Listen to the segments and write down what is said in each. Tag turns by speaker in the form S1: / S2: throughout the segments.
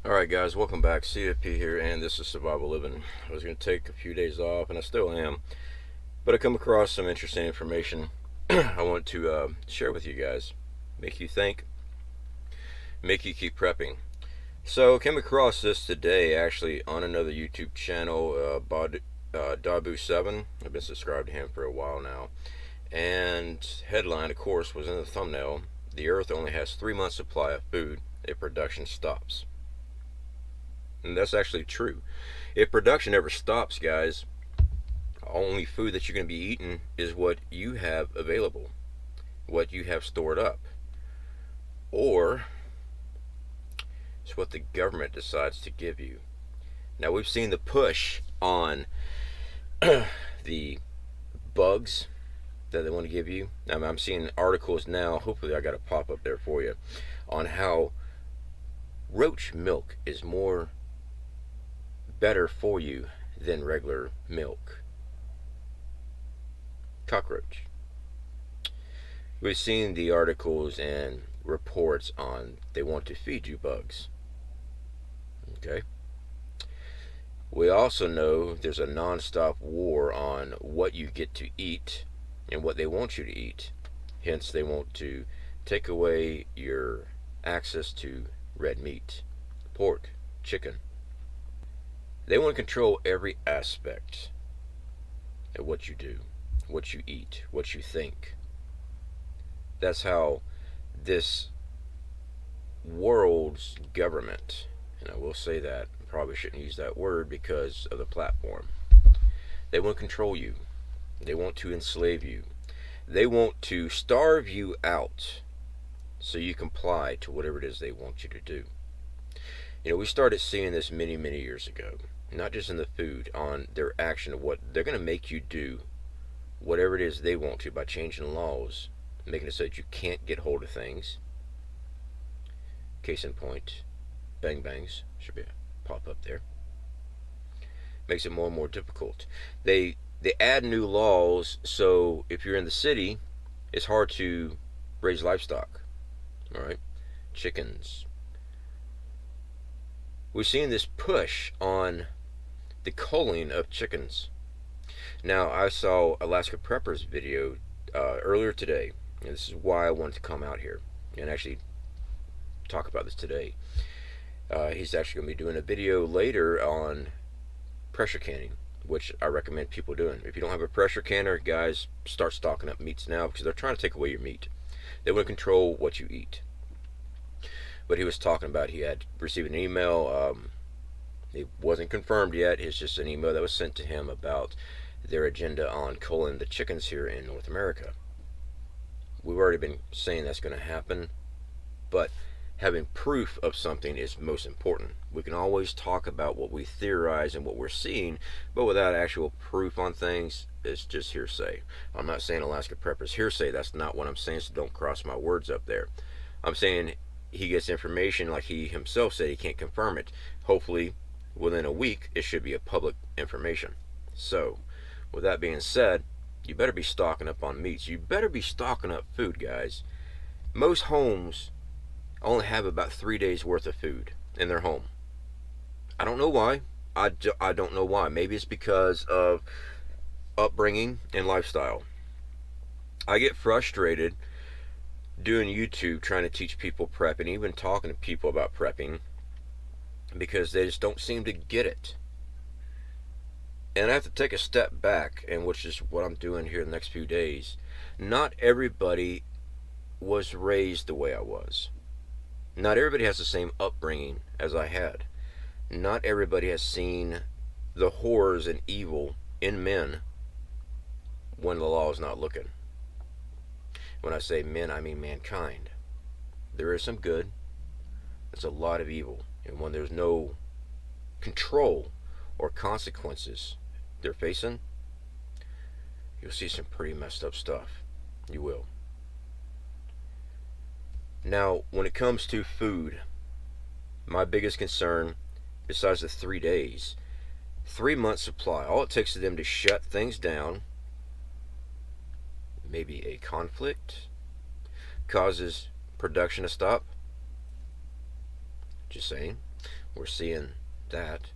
S1: Alright guys, welcome back. CFP here, and this is Survival Living. I was going to take a few days off, and I still am, but I come across some interesting information I want to share with you guys. Make you think, make you keep prepping. So, I came across this today, actually, on another YouTube channel, Dewbu7. I've been subscribed to him for a while now. And headline, of course, was in the thumbnail: the Earth only has 3 months supply of food if production stops. And that's actually true. If production ever stops, guys, only food that you're going to be eating is what you have available, what you have stored up, or it's what the government decides to give you. Now, we've seen the push on the bugs that they want to give you. I'm seeing articles now, hopefully I got a pop up there for you, on how roach milk is better for you than regular milk. Cockroach. We've seen the articles and reports on they want to feed you bugs. Okay. We also know there's a non-stop war on what you get to eat and what they want you to eat. Hence, they want to take away your access to red meat, pork, chicken. They want to control every aspect of what you do, what you eat, what you think. That's how this world's government, and I will say that, I probably shouldn't use that word because of the platform. They want to control you. They want to enslave you. They want to starve you out so you comply to whatever it is they want you to do. You know, we started seeing this many, many years ago. Not just in the food, on their action of what they're going to make you do, whatever it is they want to, by changing laws, making it so that you can't get hold of things. Case in point, bang bangs should be a pop up there. Makes it more and more difficult. They add new laws, so if you're in the city, it's hard to raise livestock. All right, chickens. We're seeing this push on the culling of chickens. Now, I saw Alaska Prepper's video earlier today, and this is why I wanted to come out here and actually talk about this today. He's actually going to be doing a video later on pressure canning, which I recommend people doing. If you don't have a pressure canner, guys, start stocking up meats now, because they're trying to take away your meat. They want to control what you eat. But he was talking about, he had received an email. It wasn't confirmed yet. It's just an email that was sent to him about their agenda on culling the chickens here in North America. We've already been saying that's going to happen, but having proof of something is most important. We can always talk about what we theorize and what we're seeing, but without actual proof on things, it's just hearsay. I'm not saying Alaska Prepper's hearsay. That's not what I'm saying, so don't cross my words up there. I'm saying he gets information, like he himself said, he can't confirm it. Hopefully, within a week, it should be a public information. So, with that being said, you better be stocking up on meats. You better be stocking up food, guys. Most homes only have about 3 days worth of food in their home. I don't know why. I don't know why. Maybe it's because of upbringing and lifestyle. I get frustrated doing YouTube, trying to teach people prepping, even talking to people about prepping, because they just don't seem to get it. And I have to take a step back, and which is what I'm doing here the next few days. Not everybody was raised the way I was. Not everybody has the same upbringing as I had. Not everybody has seen the horrors and evil in men when the law is not looking. When I say men, I mean mankind. There is some good. There's a lot of evil. And when there's no control or consequences they're facing, you'll see some pretty messed up stuff. You will. Now, when it comes to food, my biggest concern, besides the 3 days, 3 months supply. All it takes is them to shut things down. Maybe a conflict causes production to stop. Just saying. We're seeing that.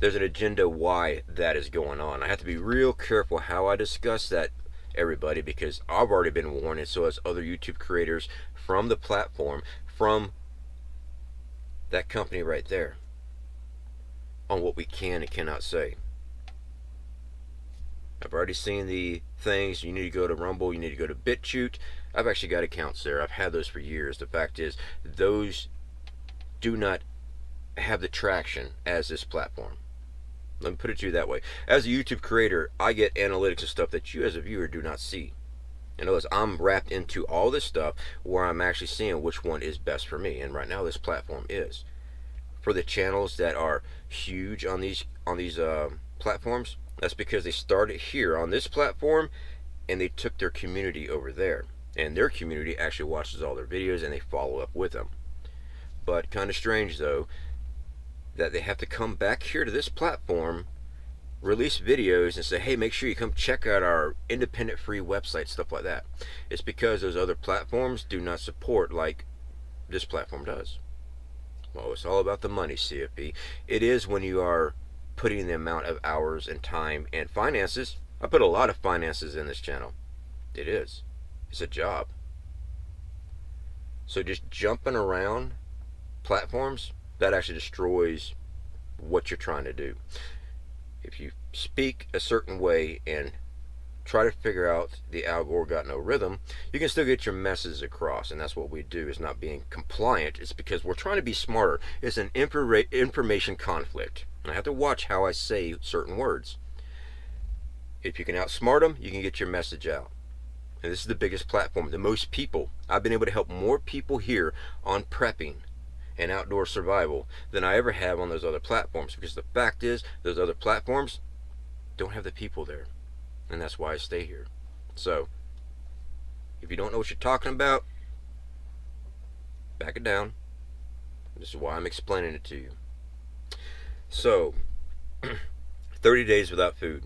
S1: There's an agenda why that is going on. I have to be real careful how I discuss that, everybody, because I've already been warned, and so has other YouTube creators from the platform, from that company right there, on what we can and cannot say. I've already seen the things. You need to go to Rumble, you need to go to BitChute. I've actually got accounts there. I've had those for years. The fact is, those do not have the traction as this platform. Let me put it to you that way. As a YouTube creator, I get analytics and stuff that you as a viewer do not see. In other words, I'm wrapped into all this stuff where I'm actually seeing which one is best for me. And right now this platform is. For the channels that are huge on these platforms, that's because they started here on this platform and they took their community over there. And their community actually watches all their videos and they follow up with them. But kind of strange though, that they have to come back here to this platform, release videos and say, hey, make sure you come check out our independent free website, stuff like that. It's because those other platforms do not support like this platform does. Well, it's all about the money, CFP. It is when you are putting the amount of hours and time and finances. I put a lot of finances in this channel. It is. It's a job. So just jumping around platforms, that actually destroys what you're trying to do. If you speak a certain way and try to figure out the algorithm, you can still get your messages across, and that's what we do. Is not being compliant. It's because we're trying to be smarter. It's an information conflict, and I have to watch how I say certain words. If you can outsmart them, you can get your message out. And this is the biggest platform. The most people. I've been able to help more people here on prepping and outdoor survival than I ever have on those other platforms, because the fact is those other platforms don't have the people there, and that's why I stay here. So if you don't know what you're talking about, back it down. This is why I'm explaining it to you. So 30 days without food.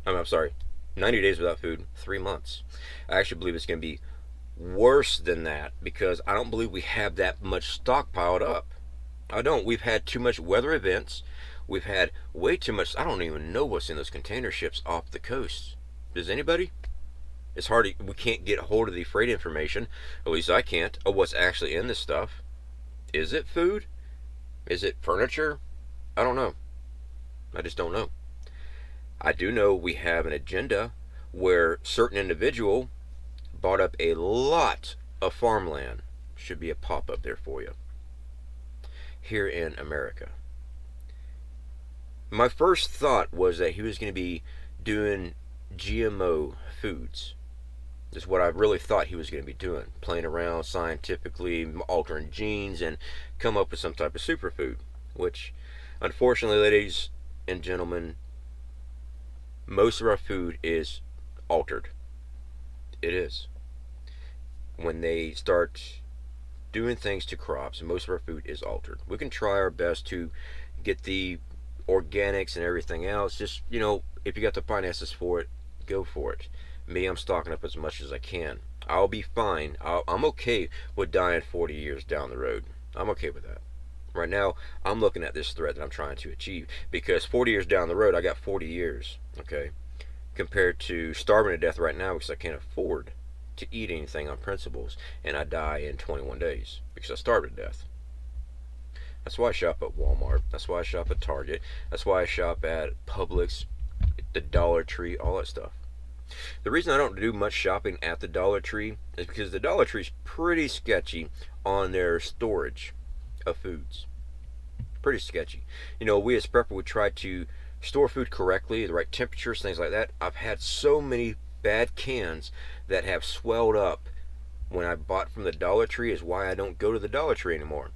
S1: I'm sorry, 90 days without food, 3 months. I actually believe it's going to be worse than that, because I don't believe we have that much stockpiled up. I don't. We've had too much weather events. We've had way too much. I don't even know what's in those container ships off the coast. Does anybody? It's hard to, we can't get a hold of the freight information, at least I can't, of what's actually in this stuff. Is it food? Is it furniture? I don't know. I just don't know. I do know we have an agenda where certain individual bought up a lot of farmland. Should be a pop-up there for you. Here in America. My first thought was that he was going to be doing GMO foods. This is what I really thought he was going to be doing. Playing around scientifically, altering genes, and come up with some type of superfood. Which, unfortunately, ladies and gentlemen, most of our food is altered. It is. When they start doing things to crops, most of our food is altered. We can try our best to get the organics and everything else. Just, you know, if you got the finances for it, go for it. Me, I'm stocking up as much as I can. I'll be fine. I'm okay with dying 40 years down the road. I'm okay with that. Right now, I'm looking at this threat that I'm trying to achieve, because 40 years down the road, I got 40 years, okay, compared to starving to death right now because I can't afford to eat anything on principles, and I die in 21 days because I starved to death. That's why I shop at Walmart. That's why I shop at Target. That's why I shop at Publix, the Dollar Tree, all that stuff. The reason I don't do much shopping at the Dollar Tree is because the Dollar Tree is pretty sketchy on their storage of foods. Pretty sketchy. You know, we as prepper would try to store food correctly, the right temperatures, things like that. I've had so many bad cans that have swelled up when I bought from the Dollar Tree, is why I don't go to the Dollar Tree anymore.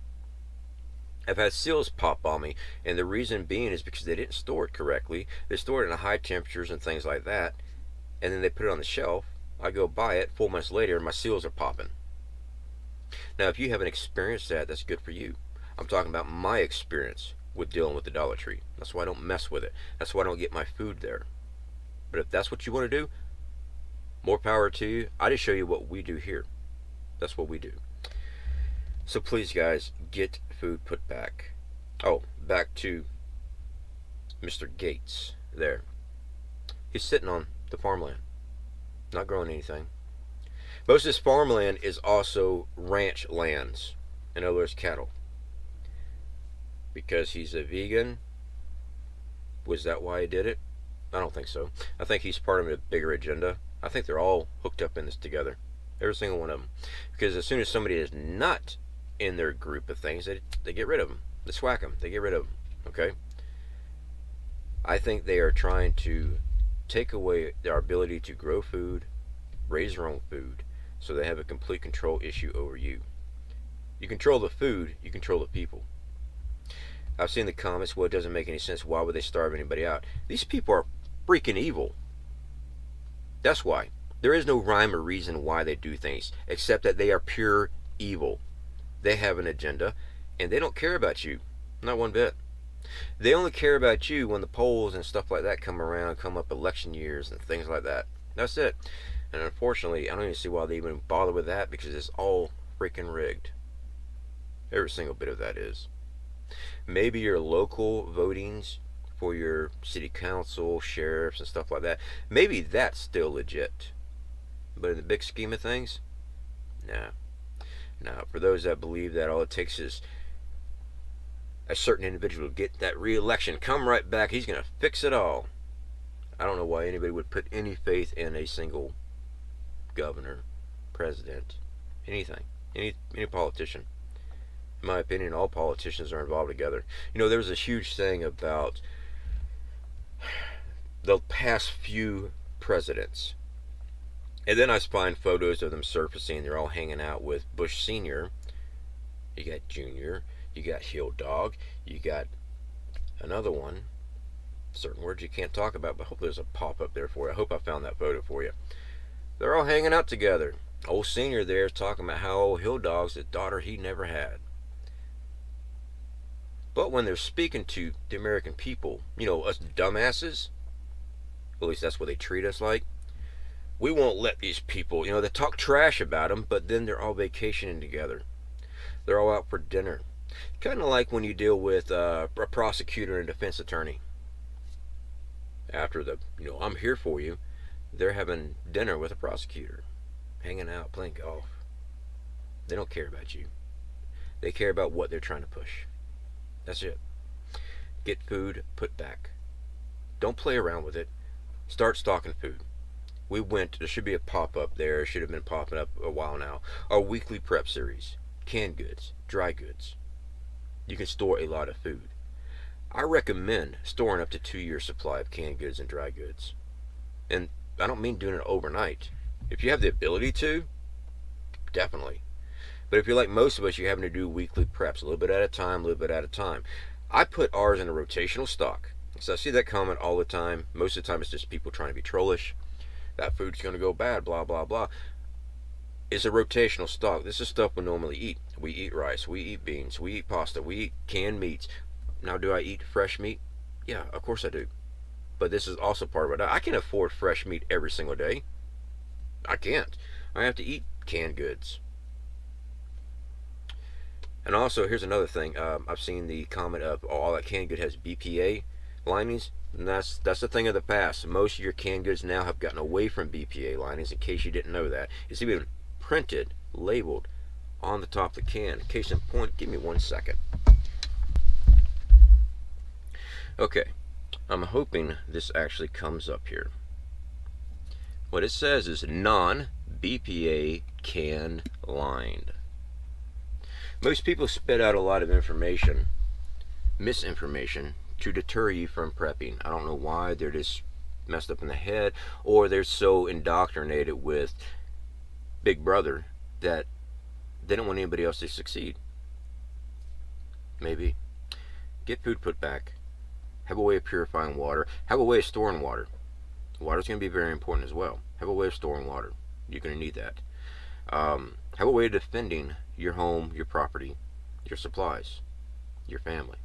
S1: I've had seals pop on me, and the reason being is because they didn't store it correctly. They stored it in high temperatures and things like that, and then they put it on the shelf. I go buy it 4 months later and my seals are popping. Now, if you haven't experienced that, that's good for you. I'm talking about my experience with dealing with the Dollar Tree. That's why I don't mess with it. That's why I don't get my food there. But if that's what you want to do, more power to you. I just show you what we do here. That's what we do. So please, guys, get food put back. Oh, back to Mr. Gates there. He's sitting on the farmland, not growing anything. Most of this farmland is also ranch lands. In other words, cattle. Because he's a vegan. Was that why he did it? I don't think so. I think he's part of a bigger agenda. I think they're all hooked up in this together. Every single one of them. Because as soon as somebody is not in their group of things, they get rid of them. They swack them. They get rid of them. Okay? I think they are trying to take away our ability to grow food, raise our own food, so they have a complete control issue over you. You control the food, you control the people. I've seen the comments, well, it doesn't make any sense. Why would they starve anybody out? These people are freaking evil. That's why. There is no rhyme or reason why they do things, except that they are pure evil. They have an agenda, and they don't care about you. Not one bit. They only care about you when the polls and stuff like that come around, come up election years and things like that. That's it. And unfortunately, I don't even see why they even bother with that, because it's all freaking rigged. Every single bit of that is. Maybe your local votings for your city council, sheriffs, and stuff like that, maybe that's still legit. But in the big scheme of things, nah. Now, for those that believe that all it takes is a certain individual to get that re-election, come right back, he's going to fix it all. I don't know why anybody would put any faith in a single governor, president, anything, any politician. In my opinion, all politicians are involved together. You know, there was this huge thing about the past few presidents. And then I find photos of them surfacing. They're all hanging out with Bush Sr. You got Jr., you got Hill Dog, you got another one. Certain words you can't talk about, but hopefully there's a pop-up there for you. I hope I found that photo for you. They're all hanging out together. Old Senior there is talking about how old Hill Dog's the daughter he never had. But when they're speaking to the American people, you know, us dumbasses, at least that's what they treat us like, we won't let these people, you know, they talk trash about them, but then they're all vacationing together. They're all out for dinner. Kind of like when you deal with a prosecutor and a defense attorney. After the, you know, I'm here for you, they're having dinner with a prosecutor, hanging out, playing golf. They don't care about you. They care about what they're trying to push. That's it. Get food put back. Don't play around with it. Start stocking food. There should be a pop-up there. It should have been popping up a while now. Our weekly prep series. Canned goods, dry goods. You can store a lot of food. I recommend storing up to 2 years supply of canned goods and dry goods. And I don't mean doing it overnight. If you have the ability to, definitely. But if you're like most of us, you're having to do weekly preps, a little bit at a time, a little bit at a time. I put ours in a rotational stock. So I see that comment all the time. Most of the time it's just people trying to be trollish. That food's going to go bad, blah, blah, blah. It's a rotational stock. This is stuff we normally eat. We eat rice, we eat beans, we eat pasta, we eat canned meats. Now, do I eat fresh meat? Yeah, of course I do. But this is also part of it. I can't afford fresh meat every single day. I can't. I have to eat canned goods. And also, here's another thing. I've seen the comment of, oh, all that canned good has BPA linings. And that's the thing of the past. Most of your canned goods now have gotten away from BPA linings, in case you didn't know that. It's even printed, labeled on the top of the can. Case in point, give me 1 second. Okay, I'm hoping this actually comes up here. What it says is non-BPA can lined. Most people spit out a lot of information, misinformation, to deter you from prepping. I don't know why. They're just messed up in the head, or they're so indoctrinated with Big Brother that they don't want anybody else to succeed. Maybe. Get food put back. Have a way of purifying water. Have a way of storing water. Water's going to be very important as well. Have a way of storing water. You're going to need that. Have a way of defending your home, your property, your supplies, your family.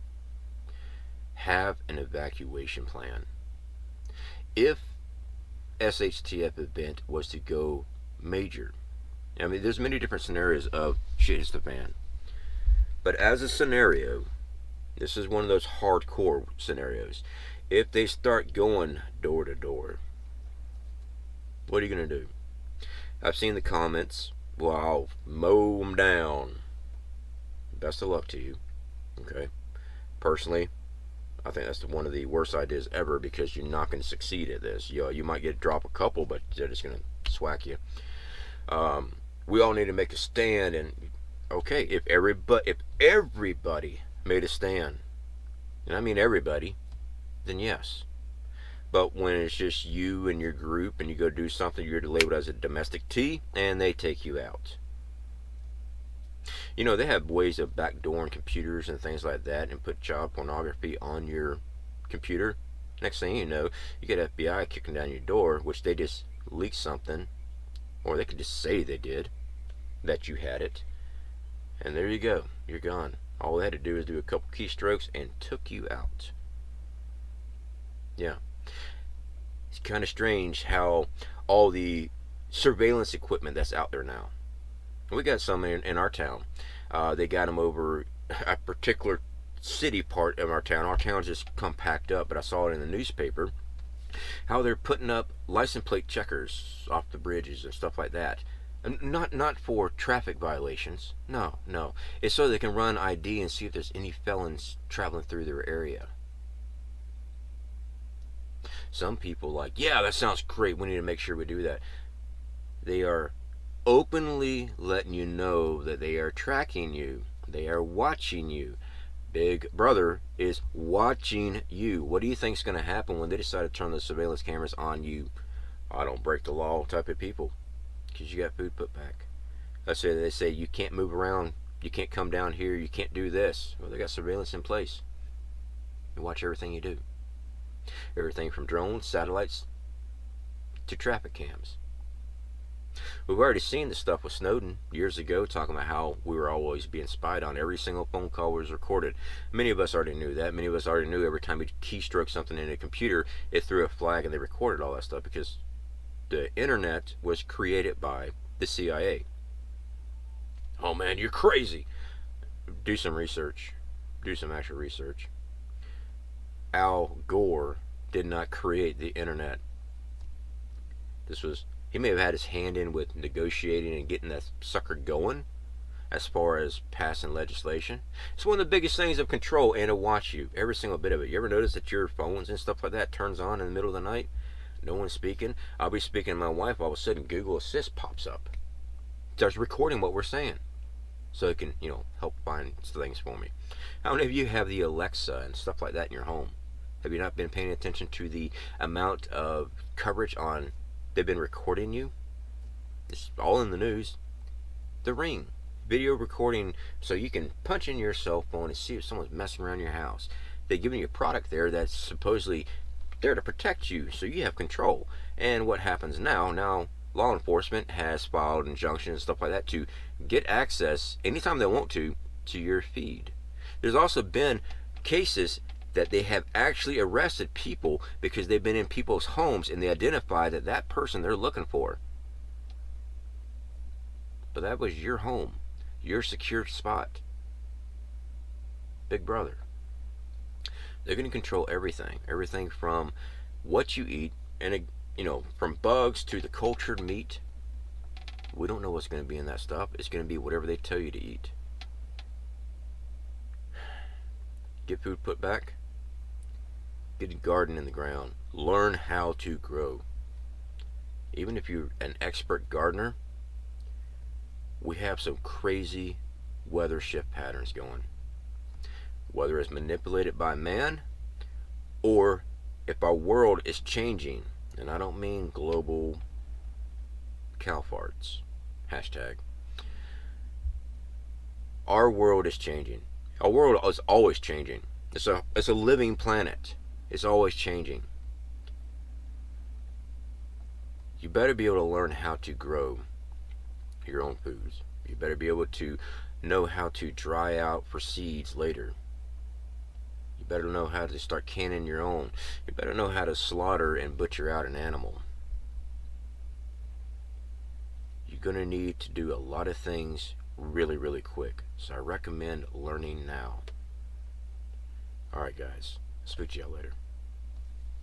S1: Have an evacuation plan. If SHTF event was to go major, I mean, there's many different scenarios of shit hits the fan. But as a scenario, this is one of those hardcore scenarios. If they start going door to door, what are you going to do? I've seen the comments, well, I'll mow them down. Best of luck to you. Okay. Personally, I think that's one of the worst ideas ever, because you're not going to succeed at this. You might get drop a couple, but they're just going to swack you. We all need to make a stand, and okay, if everybody made a stand, and I mean everybody, then yes. But when it's just you and your group, and you go do something, you're labeled as a domestic T, and they take you out. You know, they have ways of backdooring computers and things like that, and put child pornography on your computer. Next thing you know, you get FBI kicking down your door, which they just leaked something, or they could just say they did, that you had it, and there you go, you're gone. All they had to do is do a couple keystrokes and took you out. Yeah. It's kind of strange how all the surveillance equipment that's out there now. We got some in our town. They got them over a particular city part of our town. Our town's just compact up, but I saw it in the newspaper how they're putting up license plate checkers off the bridges and stuff like that. And not for traffic violations. No. It's so they can run ID and see if there's any felons traveling through their area. Some people like, yeah, that sounds great. We need to make sure we do that. They are openly letting you know that they are tracking you. They are watching you. Big Brother is watching you. What do you think is going to happen when they decide to turn the surveillance cameras on you? I don't break the law type of people, because you got food put back. Let's say they say you can't move around, you can't come down here, you can't do this. Well, they got surveillance in place. You watch everything you do. Everything from drones, satellites, to traffic cams. We've already seen the stuff with Snowden years ago, talking about how we were always being spied on. Every single phone call was recorded. Many of us already knew that. Many of us already knew every time we keystroke something in a computer, it threw a flag and they recorded all that stuff, because the internet was created by the CIA. Oh man, you're crazy. Do some research. Do some actual research. Al Gore did not create the internet. He may have had his hand in with negotiating and getting that sucker going as far as passing legislation. It's one of the biggest things of control, and to watch you, every single bit of it. You ever notice that your phones and stuff like that turns on in the middle of the night? No one's speaking. I'll be speaking to my wife, all of a sudden Google Assist pops up. It starts recording what we're saying, so it can, help find things for me. How many of you have the Alexa and stuff like that in your home? Have you not been paying attention to the amount of coverage on they've been recording you? It's all in the news. The Ring, video recording, so you can punch in your cell phone and see if someone's messing around your house. They're giving you a product there that's supposedly there to protect you, so you have control. And what happens now? Now law enforcement has filed injunctions and stuff like that to get access anytime they want to your feed. There's also been cases that they have actually arrested people because they've been in people's homes and they identify that person they're looking for. But that was your home, your secure spot. Big Brother. They're going to control everything from what you eat, and from bugs to the cultured meat. We don't know what's going to be in that stuff. It's going to be whatever they tell you to eat. Get food put back. Get a garden in the ground. Learn how to grow. Even if you're an expert gardener, we have some crazy weather shift patterns going. Whether it's manipulated by man, or if our world is changing, and I don't mean global cow farts, hashtag. Our world is changing. Our world is always changing. It's a living planet. It's always changing. You better be able to learn how to grow your own foods. You better be able to know how to dry out for seeds later. You better know how to start canning your own. You better know how to slaughter and butcher out an animal. You're going to need to do a lot of things really, really quick. So I recommend learning now. Alright guys, speak to y'all later.